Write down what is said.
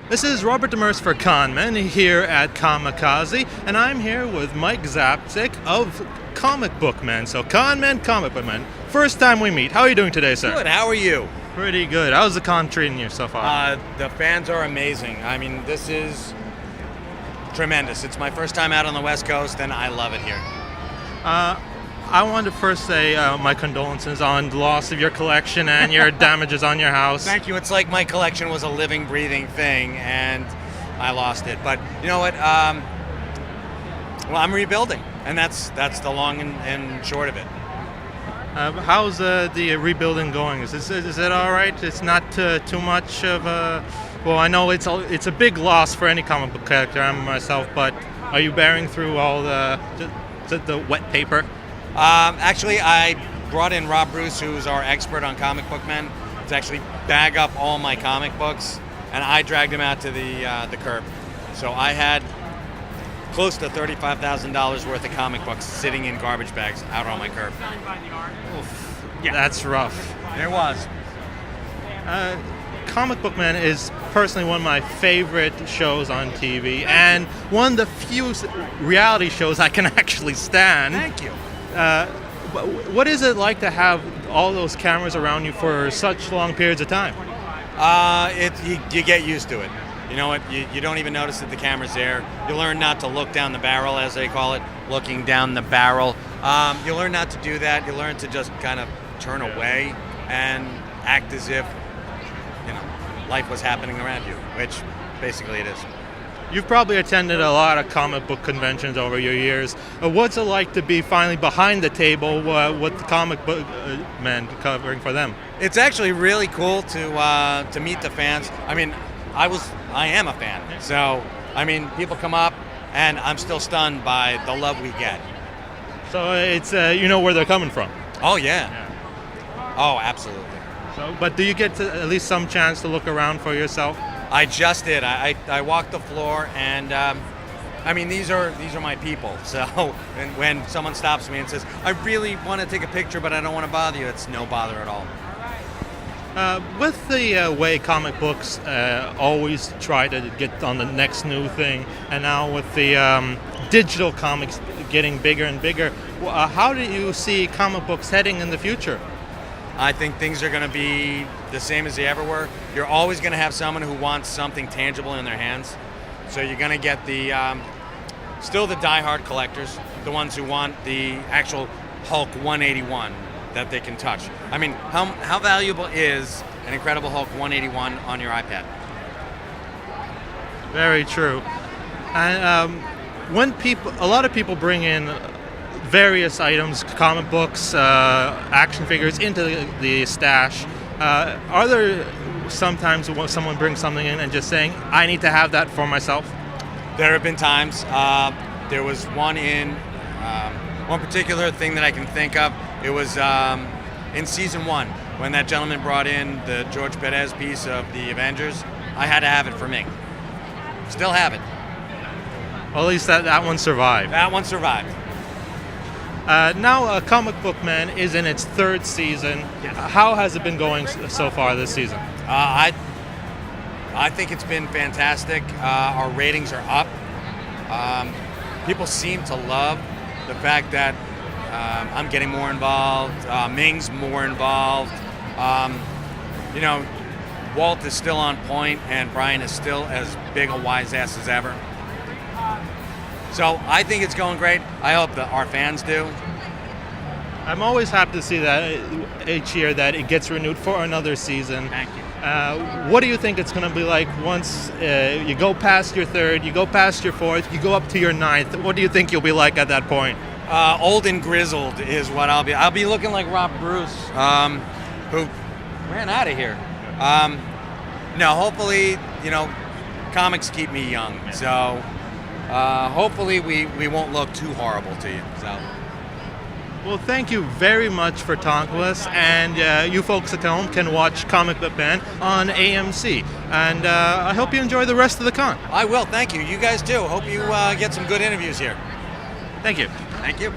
This is Robert Demers for Conman here at Comikaze, and I'm here with Mike Zapcic of Comic Book Men. So Conman, Comic Book Men. First time we meet. How are you doing today, sir? Good. How are you? Pretty good. How's the con treating you so far? The fans are amazing. I mean, this is tremendous. It's my first time out on the West Coast, and I love it here. I wanted to first say my condolences on the loss of your collection and your damages on your house. Thank you. It's like my collection was a living, breathing thing, and I lost it. But you know what? Well, I'm rebuilding, and that's the long and short of it. How's the rebuilding going? Is it all right? It's not too much of a... Well, I know it's a big loss for any comic book character, I'm myself, but are you bearing through all the wet paper? Actually, I brought in Rob Bruce, who's our expert on comic book men, to actually bag up all my comic books, and I dragged him out to the curb. So I had close to $35,000 worth of comic books sitting in garbage bags out on my curb. Oof, Yeah. that's rough. There was. Comic Book Man is personally one of my favorite shows on TV, and one of the few reality shows I can actually stand. Thank you. What is it like to have all those cameras around you for such long periods of time? You get used to it. You know what? You don't even notice that the camera's there. You learn not to look down the barrel, as they call it, looking down the barrel. You learn not to do that. You learn to just kind of turn away and act as if life was happening around you, which basically it is. You've probably attended a lot of comic book conventions over your years. What's it like to be finally behind the table with the comic book men covering for them? It's actually really cool to meet the fans. I mean, I am a fan. So, I mean, people come up and I'm still stunned by the love we get. So it's you know where they're coming from. Oh yeah. Oh, absolutely. So, but do you get at least some chance to look around for yourself? I just did. I walked the floor, and I mean, these are my people. So when someone stops me and says, "I really want to take a picture, but I don't want to bother you," it's no bother at all. With the way comic books always try to get on the next new thing, and now with the digital comics getting bigger and bigger, how do you see comic books heading in the future? I think things are going to be the same as they ever were. You're always going to have someone who wants something tangible in their hands. So you're going to get still the diehard collectors, the ones who want the actual Hulk 181 that they can touch. I mean, how valuable is an Incredible Hulk 181 on your iPad? Very true. And when a lot of people bring in various items, comic books, action figures into the stash. Are there sometimes when someone brings something in and just saying, I need to have that for myself? There have been times. There was one particular thing that I can think of. It was in season 1 when that gentleman brought in the George Perez piece of the Avengers. I had to have it for me. Still have it. Well, at least that one survived. That one survived. Now, Comic Book Man is in its 3rd season. Yes. How has it been going so far this season? I think it's been fantastic. Our ratings are up. People seem to love the fact that I'm getting more involved. Ming's more involved. Walt is still on point, and Brian is still as big a wise ass as ever. So I think it's going great. I hope that our fans do. I'm always happy to see that each year that it gets renewed for another season. Thank you. What do you think it's going to be like once you go past your 3rd, you go past your 4th, you go up to your 9th? What do you think you'll be like at that point? Old and grizzled is what I'll be. I'll be looking like Rob Bruce, who ran out of here. No, hopefully, comics keep me young. So hopefully we won't look too horrible to you. So. Well, thank you very much for talking with us, and you folks at home can watch Comic Book Man on AMC. And I hope you enjoy the rest of the con. I will, thank you. You guys too. Hope you get some good interviews here. Thank you. Thank you.